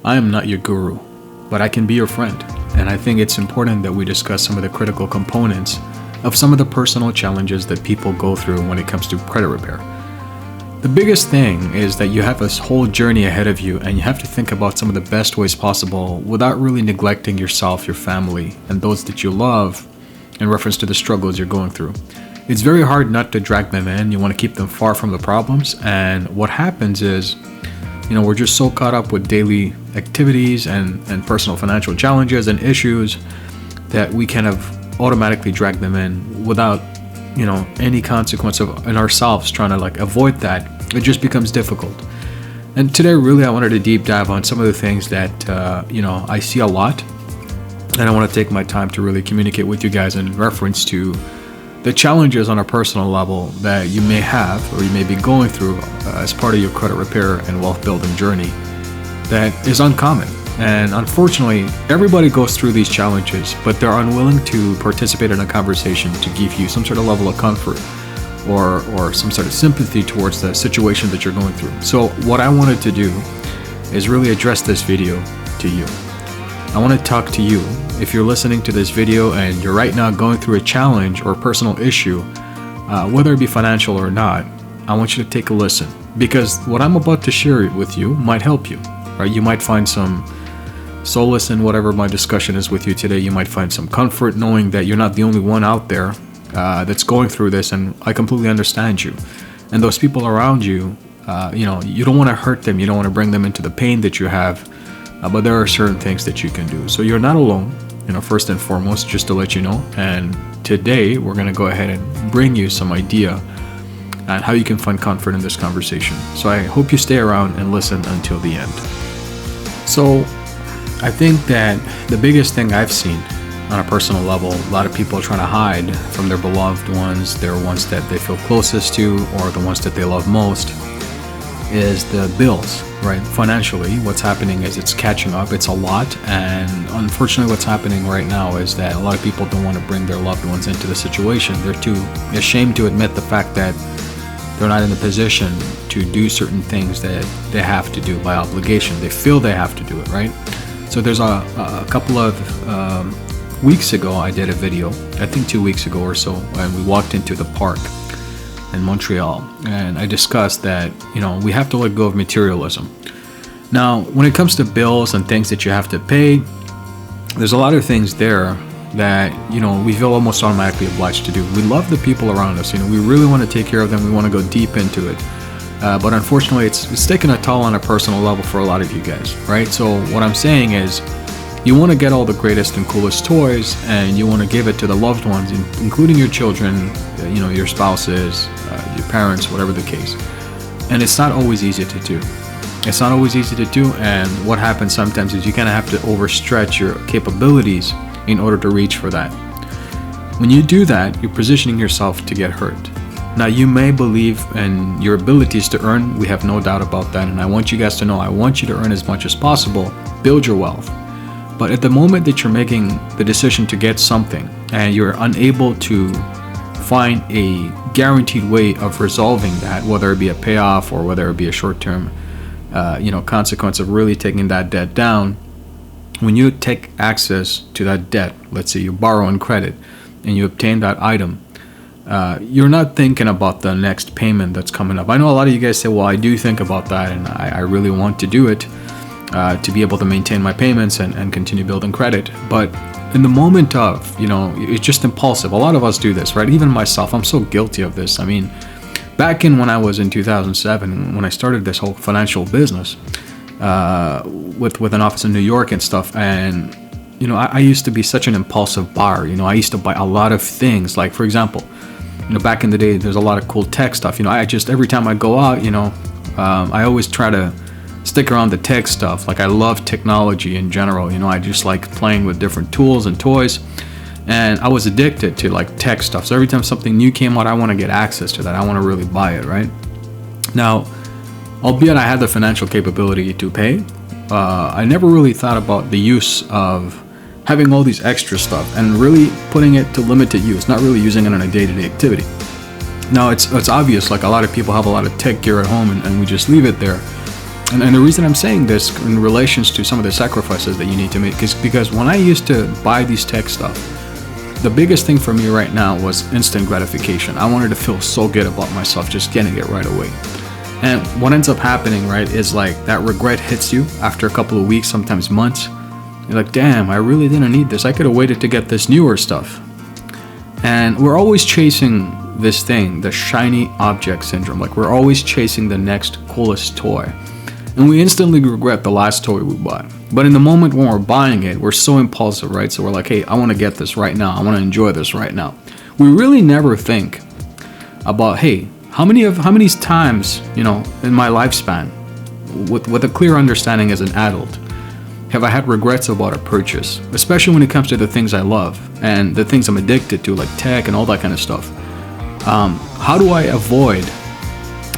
I am not your guru, but I can be your friend. And I think it's important that we discuss some of the critical components of some of the personal challenges that people go through when it comes to credit repair. The biggest thing is that you have this whole journey ahead of you, and you have to think about some of the best ways possible without really neglecting yourself, your family, and those that you love in reference to the struggles you're going through. It's very hard not to drag them in. You want to keep them far from the problems. And what happens is, we're just so caught up with daily activities and personal financial challenges and issues that we kind of automatically drag them in without, any consequence in ourselves trying to avoid that. It just becomes difficult. And today, really, I wanted to deep dive on some of the things that, I see a lot. And I want to take my time to really communicate with you guys in reference to the challenges on a personal level that you may have or you may be going through as part of your credit repair and wealth building journey that is uncommon. And unfortunately, everybody goes through these challenges, but they're unwilling to participate in a conversation to give you some sort of level of comfort or some sort of sympathy towards the situation that you're going through. So what I wanted to do is really address this video to you. I want to talk to you. If you're listening to this video and you're right now going through a challenge or personal issue, whether it be financial or not, I want you to take a listen, because what I'm about to share with you might help you, right? You might find some solace in whatever my discussion is with you today. You might find some comfort knowing that you're not the only one out there that's going through this, and I completely understand you. And those people around you, you don't want to hurt them. You don't want to bring them into the pain that you have. But there are certain things that you can do. So you're not alone, first and foremost, just to let you know. And today we're going to go ahead and bring you some idea on how you can find comfort in this conversation. So I hope you stay around and listen until the end. So I think that the biggest thing I've seen on a personal level, a lot of people are trying to hide from their beloved ones, their ones that they feel closest to, or the ones that they love most, is the bills, right? Financially, what's happening is it's catching up. It's a lot. And unfortunately, what's happening right now is that a lot of people don't want to bring their loved ones into the situation. They're too ashamed to admit the fact that they're not in the position to do certain things that they have to do by obligation. They feel they have to do it, right? So there's a couple of weeks ago, I did a video, I think 2 weeks ago or so, and we walked into the park in Montreal, and I discussed that we have to let go of materialism. Now, when it comes to bills and things that you have to pay, there's a lot of things there that we feel almost automatically obliged to do. We love the people around us. We really want to take care of them. We want to go deep into it, but unfortunately, it's taking a toll on a personal level for a lot of you guys, right? So what I'm saying is, you want to get all the greatest and coolest toys, and you want to give it to the loved ones, including your children, your spouses, your parents, whatever the case. And it's not always easy to do. It's not always easy to do, and what happens sometimes is you kind of have to overstretch your capabilities in order to reach for that. When you do that, you're positioning yourself to get hurt. Now, you may believe in your abilities to earn. We have no doubt about that, and I want you guys to know I want you to earn as much as possible, build your wealth. But at the moment that you're making the decision to get something and you're unable to find a guaranteed way of resolving that, whether it be a payoff or whether it be a short-term consequence of really taking that debt down, when you take access to that debt, let's say you borrow on credit and you obtain that item, you're not thinking about the next payment that's coming up. I know a lot of you guys say, well, I do think about that, and I really want to do it to be able to maintain my payments and continue building credit. But in the moment of, it's just impulsive. A lot of us do this, right? Even myself, I'm so guilty of this. I mean, back when I was in 2007, when I started this whole financial business with an office in New York and stuff, and I used to be such an impulsive buyer. I used to buy a lot of things. Like, for example, back in the day, there's a lot of cool tech stuff. I just, every time I go out, I always try to stick around the tech stuff. Like, I love technology in general. I just like playing with different tools and toys, and I was addicted to tech stuff. So every time something new came out, I want to get access to that. I want to really buy it, right? Now, albeit I had the financial capability to pay, I never really thought about the use of having all these extra stuff and really putting it to limited use, not really using it on a day-to-day activity. Now, it's obvious, a lot of people have a lot of tech gear at home and we just leave it there. And the reason I'm saying this in relations to some of the sacrifices that you need to make is because when I used to buy these tech stuff, the biggest thing for me right now was instant gratification. I wanted to feel so good about myself just getting it right away. And what ends up happening, right, is like that regret hits you after a couple of weeks, sometimes months. You're like, damn, I really didn't need this. I could have waited to get this newer stuff. And we're always chasing this thing, the shiny object syndrome. Like we're always chasing the next coolest toy. And we instantly regret the last toy we bought. But in the moment when we're buying it, we're so impulsive, right? So we're like, hey, I want to get this right now. I want to enjoy this right now. We really never think about, hey, how many times, in my lifespan, with a clear understanding as an adult, have I had regrets about a purchase, especially when it comes to the things I love and the things I'm addicted to, like tech and all that kind of stuff. How do I avoid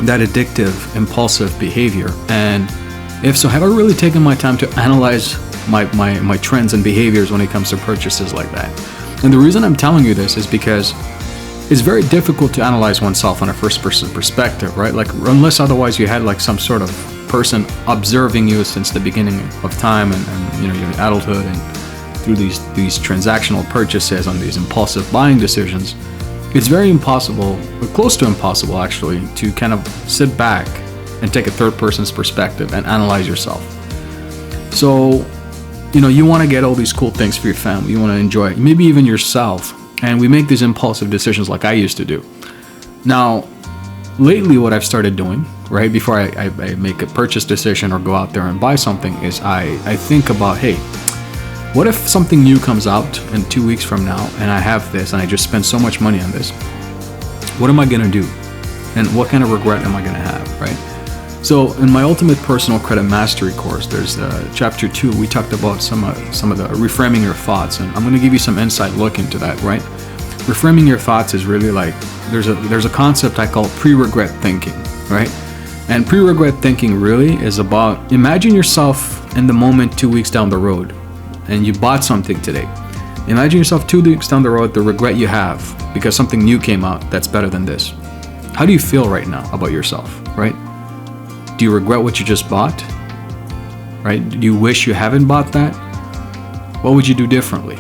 that addictive, impulsive behavior? And if so, have I really taken my time to analyze my trends and behaviors when it comes to purchases like that? And the reason I'm telling you this is because it's very difficult to analyze oneself on a first-person perspective, right? Like, unless otherwise you had like some sort of person observing you since the beginning of time and your adulthood and through these transactional purchases on these impulsive buying decisions. It's very impossible, or close to impossible actually, to kind of sit back and take a third person's perspective and analyze yourself. So, you want to get all these cool things for your family, you want to enjoy it, maybe even yourself, and we make these impulsive decisions like I used to do. Now, lately what I've started doing, right, before I make a purchase decision or go out there and buy something is I think about, hey, what if something new comes out in 2 weeks from now and I have this and I just spent so much money on this? What am I going to do? And what kind of regret am I going to have, right? So in my Ultimate Personal Credit Mastery course, there's chapter 2, we talked about some of the reframing your thoughts, and I'm going to give you some inside look into that, right? Reframing your thoughts is really like, there's a concept I call pre-regret thinking, right? And pre-regret thinking really is about, imagine yourself in the moment 2 weeks down the road, and you bought something today. Imagine yourself 2 weeks down the road, the regret you have because something new came out that's better than this. How do you feel right now about yourself, right? Do you regret what you just bought? Right? Do you wish you haven't bought that? What would you do differently?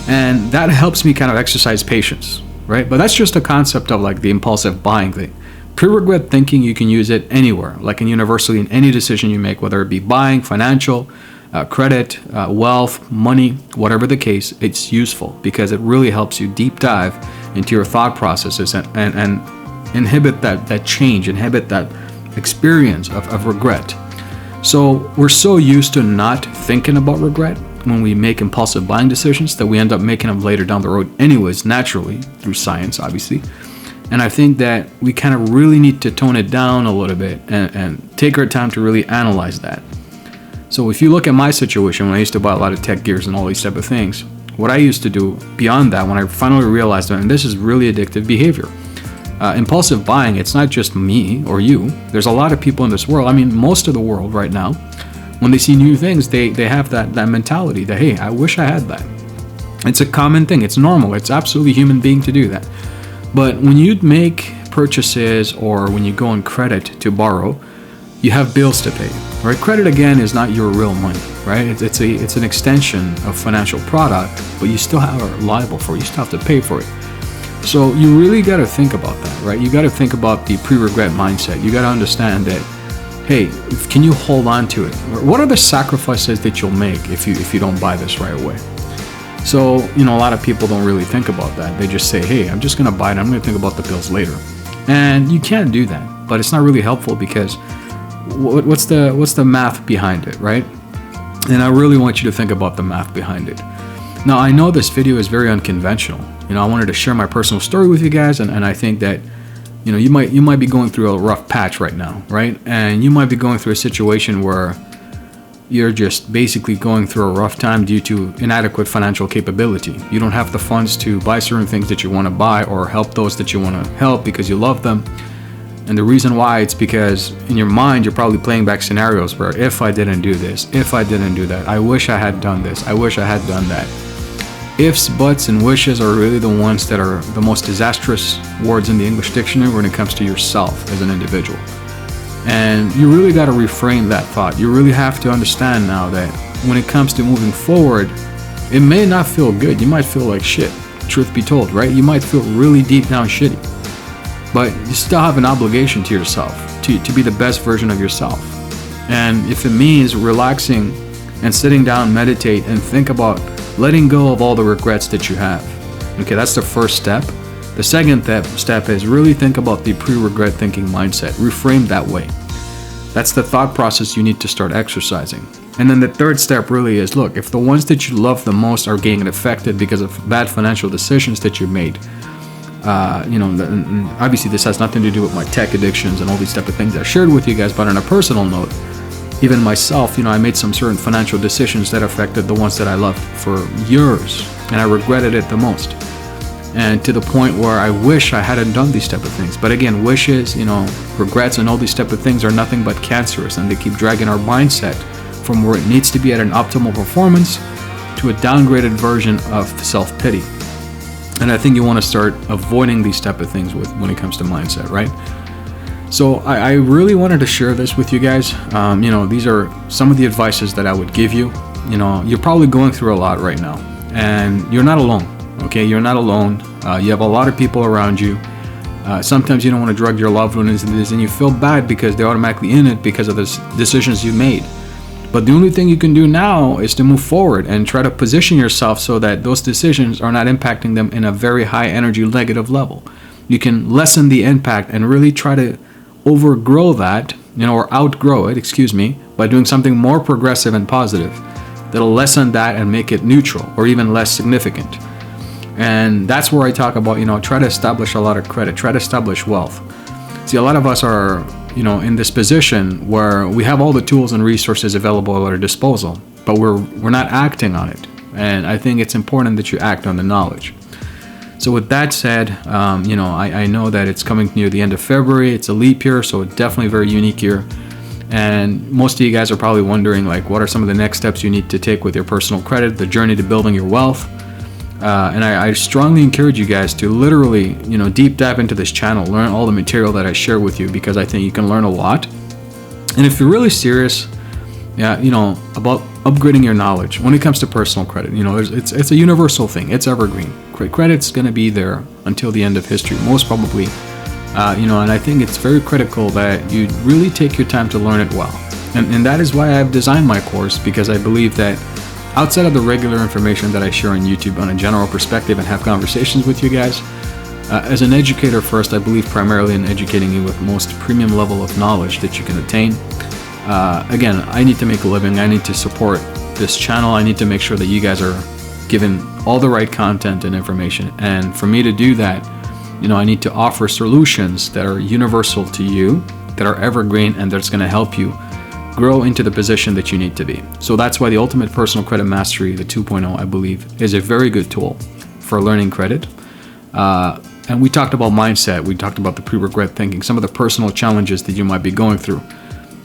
And that helps me kind of exercise patience, right? But that's just a concept of like the impulsive buying thing. Pre-regret thinking, you can use it anywhere, like universally in any decision you make, whether it be buying, financial, credit, wealth, money, whatever the case, it's useful because it really helps you deep dive into your thought processes and inhibit that change, inhibit that experience of regret. So we're so used to not thinking about regret when we make impulsive buying decisions that we end up making them later down the road anyways, naturally, through science, obviously. And I think that we kind of really need to tone it down a little bit and take our time to really analyze that. So if you look at my situation, when I used to buy a lot of tech gears and all these type of things, what I used to do beyond that, when I finally realized that, and this is really addictive behavior, impulsive buying, it's not just me or you. There's a lot of people in this world, I mean, most of the world right now, when they see new things, they have that mentality that, hey, I wish I had that. It's a common thing. It's normal. It's absolutely human being to do that. But when you make purchases or when you go on credit to borrow, you have bills to pay, right? Credit, again, is not your real money, right? It's an extension of financial product, but you still are liable for it. You still have to pay for it. So you really got to think about that, right? You got to think about the pre-regret mindset. You got to understand that, hey, can you hold on to it? What are the sacrifices that you'll make if you don't buy this right away? So, a lot of people don't really think about that. They just say, hey, I'm just going to buy it. I'm going to think about the bills later. And you can't do that, but it's not really helpful because what's the math behind it, right? And I really want you to think about the math behind it. Now, I know this video is very unconventional. I wanted to share my personal story with you guys, and I think that, you might be going through a rough patch right now, right? And you might be going through a situation where you're just basically going through a rough time due to inadequate financial capability. You don't have the funds to buy certain things that you want to buy or help those that you want to help because you love them. And the reason why, it's because in your mind, you're probably playing back scenarios where if I didn't do this, if I didn't do that, I wish I had done this, I wish I had done that. Ifs, buts, and wishes are really the ones that are the most disastrous words in the English dictionary when it comes to yourself as an individual. And you really got to reframe that thought. You really have to understand now that when it comes to moving forward, it may not feel good. You might feel like shit, truth be told, right? You might feel really deep down shitty. But you still have an obligation to yourself to be the best version of yourself. And if it means relaxing and sitting down, meditate, and think about letting go of all the regrets that you have. Okay, that's the first step. The second step is really think about the pre-regret thinking mindset. Reframe that way. That's the thought process you need to start exercising. And then the third step really is, look, if the ones that you love the most are getting affected because of bad financial decisions that you made, obviously this has nothing to do with my tech addictions and all these type of things I shared with you guys, but on a personal note, even myself, I made some certain financial decisions that affected the ones that I loved for years, and I regretted it the most. And to the point where I wish I hadn't done these type of things. But again, wishes, regrets and all these type of things are nothing but cancerous, and they keep dragging our mindset from where it needs to be at an optimal performance to a downgraded version of self-pity. And I think you want to start avoiding these type of things when it comes to mindset, right? So I really wanted to share this with you guys. These are some of the advices that I would give you. You're probably going through a lot right now, and you're not alone. Okay, you're not alone. You have a lot of people around you. Sometimes you don't want to drag your loved ones into this, and you feel bad because they're automatically in it because of the decisions you made. But the only thing you can do now is to move forward and try to position yourself so that those decisions are not impacting them in a very high energy negative level. You can lessen the impact and really try to overgrow that, or outgrow it, by doing something more progressive and positive that'll lessen that and make it neutral or even less significant. And that's where I talk about, try to establish a lot of credit, try to establish wealth. See, a lot of us are, in this position where we have all the tools and resources available at our disposal, but we're not acting on it. And I think it's important that you act on the knowledge. So with that said, I know that it's coming near the end of February. It's a leap year, so it's definitely a very unique year. And most of you guys are probably wondering, what are some of the next steps you need to take with your personal credit, the journey to building your wealth. And I strongly encourage you guys to literally, deep dive into this channel, learn all the material that I share with you, because I think you can learn a lot. And if you're really serious, about upgrading your knowledge when it comes to personal credit, it's a universal thing. It's evergreen. Credit's going to be there until the end of history, most probably. And I think it's very critical that you really take your time to learn it well. And that is why I've designed my course, because I believe that outside of the regular information that I share on YouTube on a general perspective and have conversations with you guys, as an educator first, I believe primarily in educating you with most premium level of knowledge that you can attain. Again, I need to make a living. I need to support this channel. I need to make sure that you guys are given all the right content and information. And for me to do that, I need to offer solutions that are universal to you, that are evergreen, and that's going to help you grow into the position that you need to be. So that's why the Ultimate Personal Credit Mastery, the 2.0, I believe, is a very good tool for learning credit. And we talked about mindset. We talked about the pre-regret thinking, some of the personal challenges that you might be going through.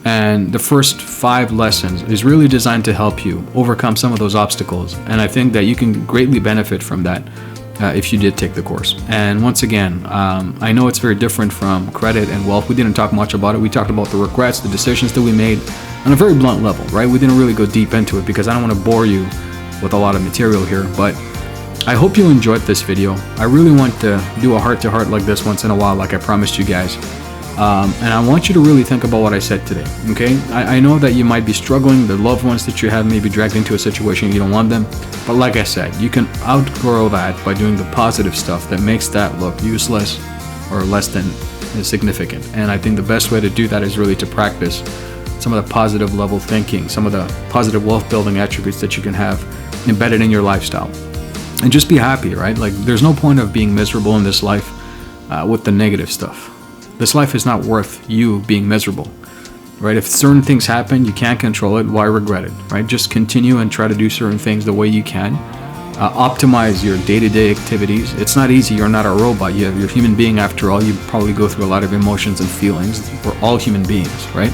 And the first 5 lessons is really designed to help you overcome some of those obstacles. And I think that you can greatly benefit from that if you did take the course. And once again, I know it's very different from credit and wealth. We didn't talk much about it. We talked about the regrets, the decisions that we made on a very blunt level, right? We didn't really go deep into it because I don't want to bore you with a lot of material here. But I hope you enjoyed this video. I really want to do a heart-to-heart like this once in a while, like I promised you guys. And I want you to really think about what I said today, okay? I know that you might be struggling. The loved ones that you have may be dragged into a situation you don't want them. But like I said, you can outgrow that by doing the positive stuff that makes that look useless or less than significant. And I think the best way to do that is really to practice some of the positive level thinking, some of the positive wealth building attributes that you can have embedded in your lifestyle. And just be happy, right? Like, there's no point of being miserable in this life with the negative stuff. This life is not worth you being miserable, right? If certain things happen, you can't control it, why regret it, right? Just continue and try to do certain things the way you can. Optimize your day-to-day activities. It's not easy. You're not a robot. You're a human being after all. You probably go through a lot of emotions and feelings. We're all human beings, right?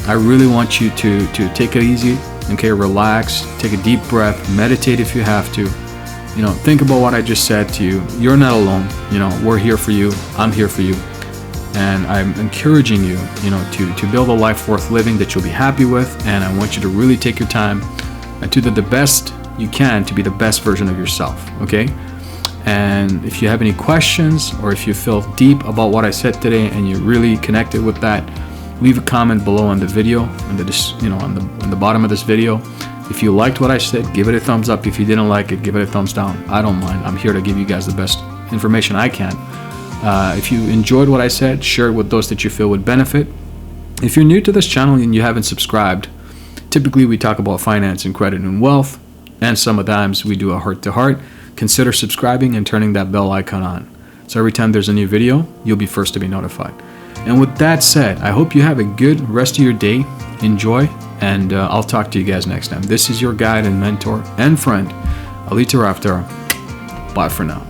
I really want you to take it easy, okay? Relax, take a deep breath, meditate if you have to. Think about what I just said to you. You're not alone. We're here for you. I'm here for you. and I'm encouraging you, to build a life worth living that you'll be happy with. And I want you to really take your time and do the best you can to be the best version of yourself. Okay. And if you have any questions, or if you feel deep about what I said today and you're really connected with that, leave a comment below on the video, on the bottom of this video. If you liked what I said, give it a thumbs up. If you didn't like it, give it a thumbs down. I don't mind. I'm here to give you guys the best information I can. If you enjoyed what I said, share it with those that you feel would benefit. If you're new to this channel and you haven't subscribed, typically we talk about finance and credit and wealth, and sometimes we do a heart-to-heart. Consider subscribing and turning that bell icon on, so every time there's a new video, you'll be first to be notified. And with that said, I hope you have a good rest of your day. Enjoy, and I'll talk to you guys next time. This is your guide and mentor and friend, Ali Tarafdar. Bye for now.